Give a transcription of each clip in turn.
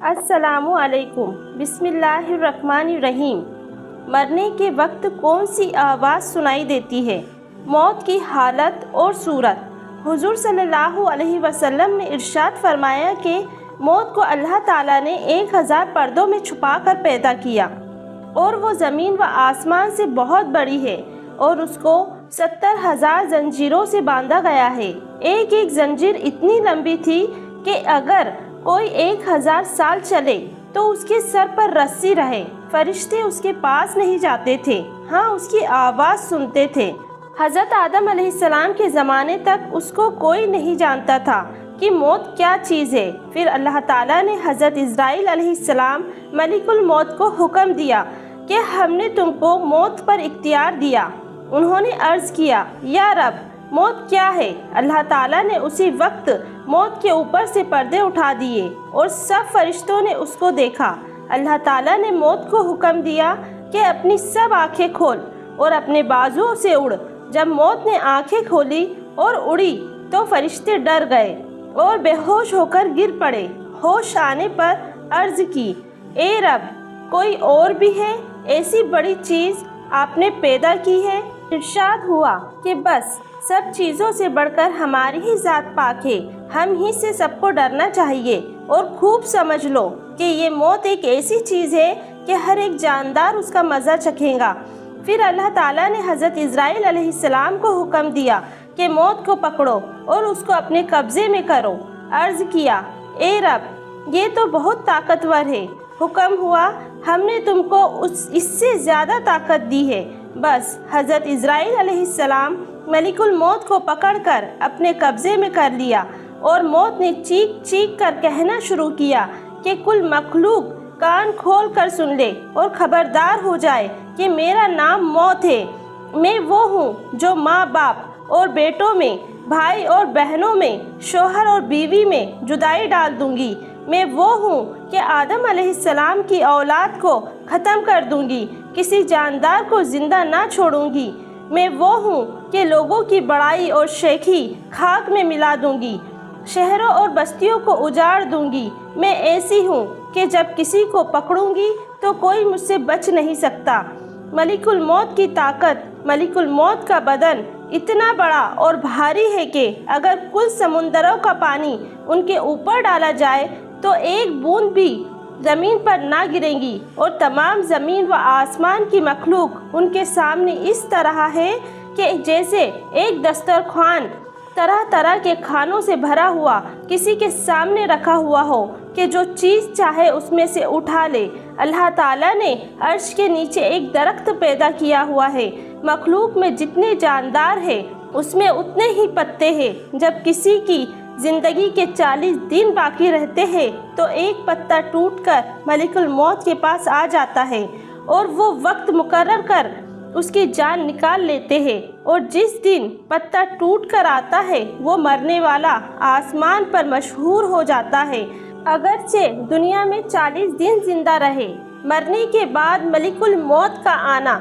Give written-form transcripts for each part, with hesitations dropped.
السلام علیکم۔ بسم اللہ الرحمن الرحیم۔ مرنے کے وقت کون سی آواز سنائی دیتی ہے؟ موت کی حالت اور صورت۔ حضور صلی اللہ علیہ وسلم نے ارشاد فرمایا کہ موت کو اللہ تعالیٰ نے 1000 پردوں میں چھپا کر پیدا کیا، اور وہ زمین و آسمان سے بہت بڑی ہے، اور اس کو 70,000 زنجیروں سے باندھا گیا ہے۔ ایک ایک زنجیر اتنی لمبی تھی کہ اگر کوئی 1000 سال چلے تو اس کے سر پر رسی رہے، فرشتے اس کے پاس نہیں جاتے تھے، ہاں اس کی آواز سنتے تھے۔ حضرت آدم علیہ السلام کے زمانے تک اس کو کوئی نہیں جانتا تھا کہ موت کیا چیز ہے۔ پھر اللہ تعالیٰ نے حضرت اسرائیل علیہ السلام ملک الموت کو حکم دیا کہ ہم نے تم کو موت پر اختیار دیا۔ انہوں نے عرض کیا، یا رب، موت کیا ہے؟ اللہ تعالیٰ نے اسی وقت موت کے اوپر سے پردے اٹھا دیے اور سب فرشتوں نے اس کو دیکھا۔ اللہ تعالیٰ نے موت کو حکم دیا کہ اپنی سب آنکھیں کھول اور اپنے بازوؤں سے اڑ۔ جب موت نے آنکھیں کھولی اور اڑی تو فرشتے ڈر گئے اور بے ہوش ہو کر گر پڑے۔ ہوش آنے پر عرض کی، اے رب، کوئی اور بھی ہے؟ ایسی بڑی چیز آپ نے پیدا کی ہے؟ ارشاد ہوا کہ بس سب چیزوں سے بڑھ کر ہماری ہی ذات پاک ہے، ہم ہی سے سب کو ڈرنا چاہیے، اور خوب سمجھ لو کہ یہ موت ایک ایسی چیز ہے کہ ہر ایک جاندار اس کا مزہ چکھے گا۔ پھر اللہ تعالیٰ نے حضرت اسرائیل علیہ السلام کو حکم دیا کہ موت کو پکڑو اور اس کو اپنے قبضے میں کرو۔ عرض کیا، اے رب، یہ تو بہت طاقتور ہے۔ حکم ہوا، ہم نے تم کو اس سے زیادہ طاقت دی ہے۔ بس حضرت اسرائیل علیہ السلام ملک الموت کو پکڑ کر اپنے قبضے میں کر لیا، اور موت نے چیخ چیخ کر کہنا شروع کیا کہ کل مخلوق کان کھول کر سن لے اور خبردار ہو جائے کہ میرا نام موت ہے۔ میں وہ ہوں جو ماں باپ اور بیٹوں میں، بھائی اور بہنوں میں، شوہر اور بیوی میں جدائی ڈال دوں گی۔ میں وہ ہوں کہ آدم علیہ السلام کی اولاد کو ختم کر دوں گی، کسی جاندار کو زندہ نہ چھوڑوں گی۔ میں وہ ہوں کہ لوگوں کی بڑائی اور شیخی خاک میں ملا دوں گی، شہروں اور بستیوں کو اجاڑ دوں گی۔ میں ایسی ہوں کہ جب کسی کو پکڑوں گی تو کوئی مجھ سے بچ نہیں سکتا۔ ملک الموت کی طاقت، ملک الموت کا بدن اتنا بڑا اور بھاری ہے کہ اگر کل سمندروں کا پانی ان کے اوپر ڈالا جائے تو ایک بوند بھی زمین پر نہ گرے گی، اور تمام زمین و آسمان کی مخلوق ان کے سامنے اس طرح ہے کہ جیسے ایک دسترخوان طرح طرح کے کھانوں سے بھرا ہوا کسی کے سامنے رکھا ہوا ہو کہ جو چیز چاہے اس میں سے اٹھا لے۔ اللہ تعالیٰ نے عرش کے نیچے ایک درخت پیدا کیا ہوا ہے، مخلوق میں جتنے جاندار ہیں اس میں اتنے ہی پتے ہیں۔ جب کسی کی زندگی کے 40 دن باقی رہتے ہیں تو ایک پتا ٹوٹ کر ملک الموت کے پاس آ جاتا ہے، اور وہ وقت مقرر کر اس کی جان نکال لیتے ہیں، اور جس دن پتا ٹوٹ کر آتا ہے وہ مرنے والا آسمان پر مشہور ہو جاتا ہے، اگرچہ دنیا میں 40 دن زندہ رہے۔ مرنے کے بعد ملک الموت کا آنا۔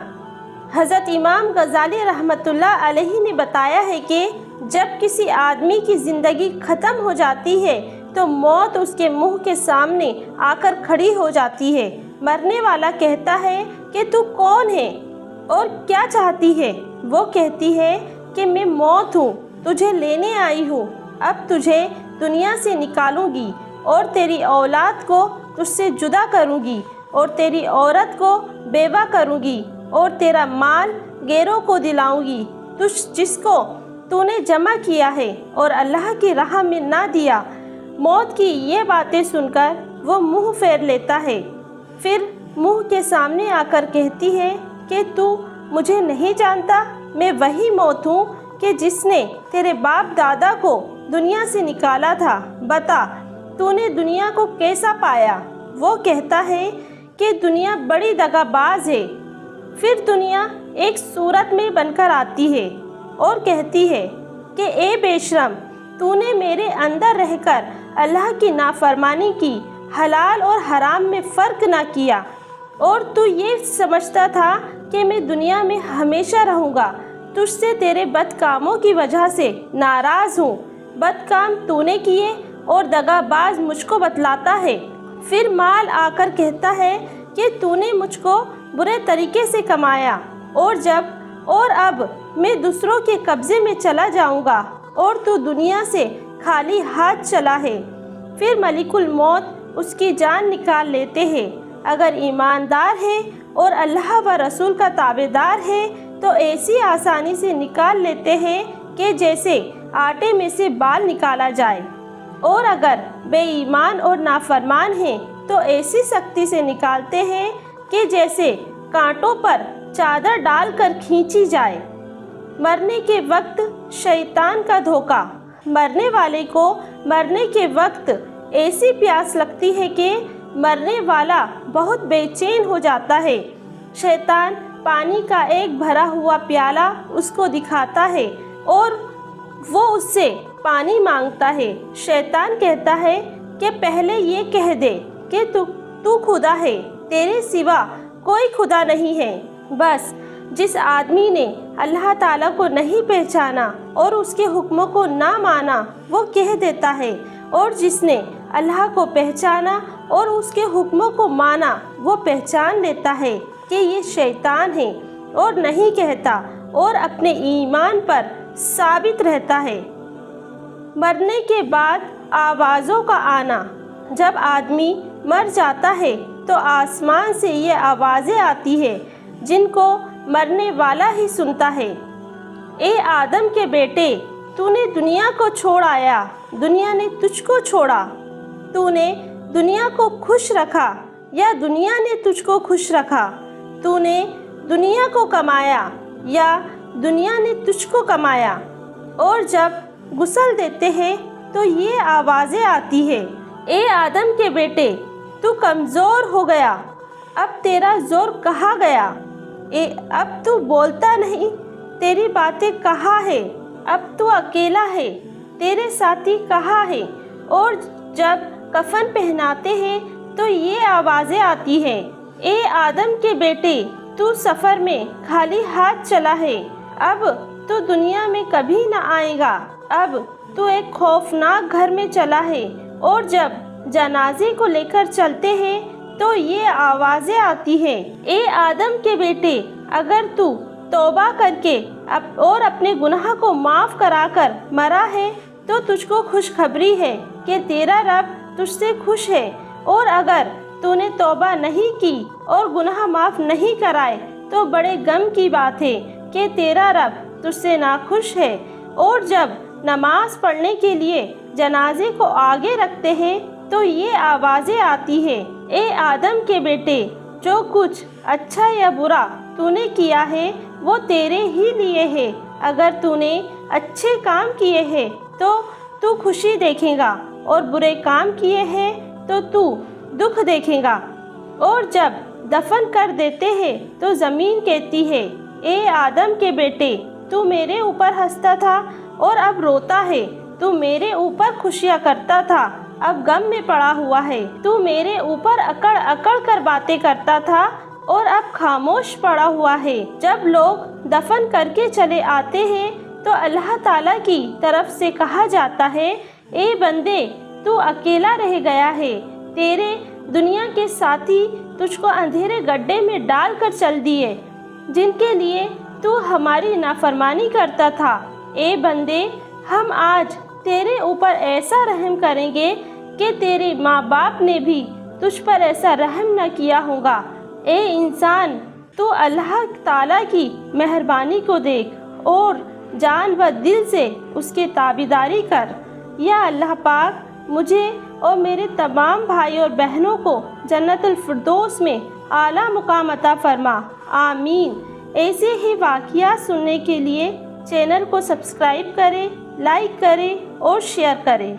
حضرت امام غزالی رحمۃ اللہ علیہ نے بتایا ہے کہ جب کسی آدمی کی زندگی ختم ہو جاتی ہے تو موت اس کے منہ کے سامنے آ کر کھڑی ہو جاتی ہے۔ مرنے والا کہتا ہے کہ تو کون ہے اور کیا چاہتی ہے؟ وہ کہتی ہے کہ میں موت ہوں، تجھے لینے آئی ہوں، اب تجھے دنیا سے نکالوں گی اور تیری اولاد کو تجھ سے جدا کروں گی، اور تیری عورت کو بیوہ کروں گی، اور تیرا مال غیروں کو دلاؤں گی، جس کو تو نے جمع کیا ہے اور اللہ کی راہ میں نہ دیا۔ موت کی یہ باتیں سن کر وہ منہ پھیر لیتا ہے، پھر منہ کے سامنے آ کر کہتی ہے کہ تو مجھے نہیں جانتا، میں وہی موت ہوں کہ جس نے تیرے باپ دادا کو دنیا سے نکالا تھا، بتا تو نے دنیا کو کیسا پایا؟ وہ کہتا ہے کہ دنیا بڑی دغا باز ہے۔ پھر دنیا ایک صورت میں بن کر آتی ہے اور کہتی ہے کہ اے بے شرم، تو نے میرے اندر رہ کر اللہ کی نافرمانی کی، حلال اور حرام میں فرق نہ کیا، اور تو یہ سمجھتا تھا کہ میں دنیا میں ہمیشہ رہوں گا۔ تجھ سے تیرے بد کاموں کی وجہ سے ناراض ہوں۔ بد کام تو نے کیے اور دغا باز مجھ کو بتلاتا ہے۔ پھر مال آ کر کہتا ہے کہ تو نے مجھ کو برے طریقے سے کمایا، اور اب میں دوسروں کے قبضے میں چلا جاؤں گا اور تو دنیا سے خالی ہاتھ چلا ہے۔ پھر ملک الموت اس کی جان نکال لیتے ہیں۔ اگر ایماندار ہے اور اللہ و رسول کا تابعدار ہے تو ایسی آسانی سے نکال لیتے ہیں کہ جیسے آٹے میں سے بال نکالا جائے، اور اگر بے ایمان اور نافرمان ہیں تو ایسی سختی سے نکالتے ہیں کہ جیسے کانٹوں پر چادر ڈال کر کھینچی جائے۔ مرنے کے وقت شیطان کا دھوکہ۔ مرنے والے کو مرنے کے وقت ایسی پیاس لگتی ہے کہ مرنے والا بہت بے چین ہو جاتا ہے۔ شیطان پانی کا ایک بھرا ہوا پیالہ اس کو دکھاتا ہے اور وہ اس سے پانی مانگتا ہے۔ شیطان کہتا ہے کہ پہلے یہ کہہ دے کہ تو خدا ہے، تیرے سوا کوئی خدا نہیں ہے۔ بس جس آدمی نے اللہ تعالیٰ کو نہیں پہچانا اور اس کے حکموں کو نہ مانا وہ کہہ دیتا ہے، اور جس نے اللہ کو پہچانا اور اس کے حکموں کو مانا وہ پہچان لیتا ہے کہ یہ شیطان ہے اور نہیں کہتا اور اپنے ایمان پر ثابت رہتا ہے۔ مرنے کے بعد آوازوں کا آنا۔ جب آدمی مر جاتا ہے تو آسمان سے یہ آوازیں آتی ہیں جن کو مرنے والا ہی سنتا ہے۔ اے آدم کے بیٹے، تو نے دنیا کو چھوڑ آیا، دنیا نے تجھ کو چھوڑا۔ تو نے دنیا کو خوش رکھا یا دنیا نے تجھ کو خوش رکھا؟ تو نے دنیا کو کمایا یا دنیا نے تجھ کو کمایا؟ اور جب غسل دیتے ہیں تو یہ آوازیں آتی ہیں، اے آدم کے بیٹے، تو کمزور ہو گیا، اب تیرا زور کہاں گیا؟ اب تو بولتا نہیں، تیری باتیں کہاں ہے؟ اب تو اکیلا ہے، تیرے ساتھی کہاں ہے؟ اور جب کفن پہناتے ہیں تو یہ آوازیں آتی ہیں، اے آدم کے بیٹے، تو سفر میں خالی ہاتھ چلا ہے، اب تو دنیا میں کبھی نہ آئے گا، اب تو ایک خوفناک گھر میں چلا ہے۔ اور جب جنازے کو لے کر چلتے ہیں تو یہ آوازیں آتی ہیں، اے آدم کے بیٹے، اگر تو توبہ کر کے اور اپنے گناہ کو معاف کرا کر مرا ہے تو تجھ کو خوشخبری ہے کہ تیرا رب تجھ سے خوش ہے، اور اگر تو نے توبہ نہیں کی اور گناہ معاف نہیں کرائے تو بڑے غم کی بات ہے کہ تیرا رب تجھ سے ناخوش ہے۔ اور جب نماز پڑھنے کے لیے جنازے کو آگے رکھتے ہیں تو یہ آوازیں آتی ہیں، اے آدم کے بیٹے، جو کچھ اچھا یا برا تو نے کیا ہے وہ تیرے ہی لیے ہے، اگر تو نے اچھے کام کیے ہیں تو خوشی دیکھے گا، اور برے کام کیے ہیں تو دکھ دیکھے گا۔ اور جب دفن کر دیتے ہیں تو زمین کہتی ہے، اے آدم کے بیٹے، تو میرے اوپر ہنستا تھا اور اب روتا ہے، تو میرے اوپر خوشیاں کرتا تھا اب غم میں پڑا ہوا ہے، تو میرے اوپر اکڑ اکڑ کر باتیں کرتا تھا اور اب خاموش پڑا ہوا ہے۔ جب لوگ دفن کر کے چلے آتے ہیں تو اللہ تعالیٰ کی طرف سے کہا جاتا ہے، اے بندے، تو اکیلا رہ گیا ہے، تیرے دنیا کے ساتھی تجھ کو اندھیرے گڈھے میں ڈال کر چل دیے جن کے لیے تو ہماری نافرمانی کرتا تھا۔ اے بندے، ہم آج تیرے اوپر ایسا رحم کریں گے کہ تیرے ماں باپ نے بھی تجھ پر ایسا رحم نہ کیا ہوگا۔ اے انسان، تو اللہ تعالیٰ کی مہربانی کو دیکھ اور جان و دل سے اس کے تابعداری کر۔ یا اللہ پاک مجھے اور میرے تمام بھائی اور بہنوں کو جنت الفردوس میں اعلیٰ مقام عطا فرما، آمین۔ ایسے ہی واقعات سننے کے لیے چینل کو سبسکرائب کریں، لائک کریں اور شیئر کریں۔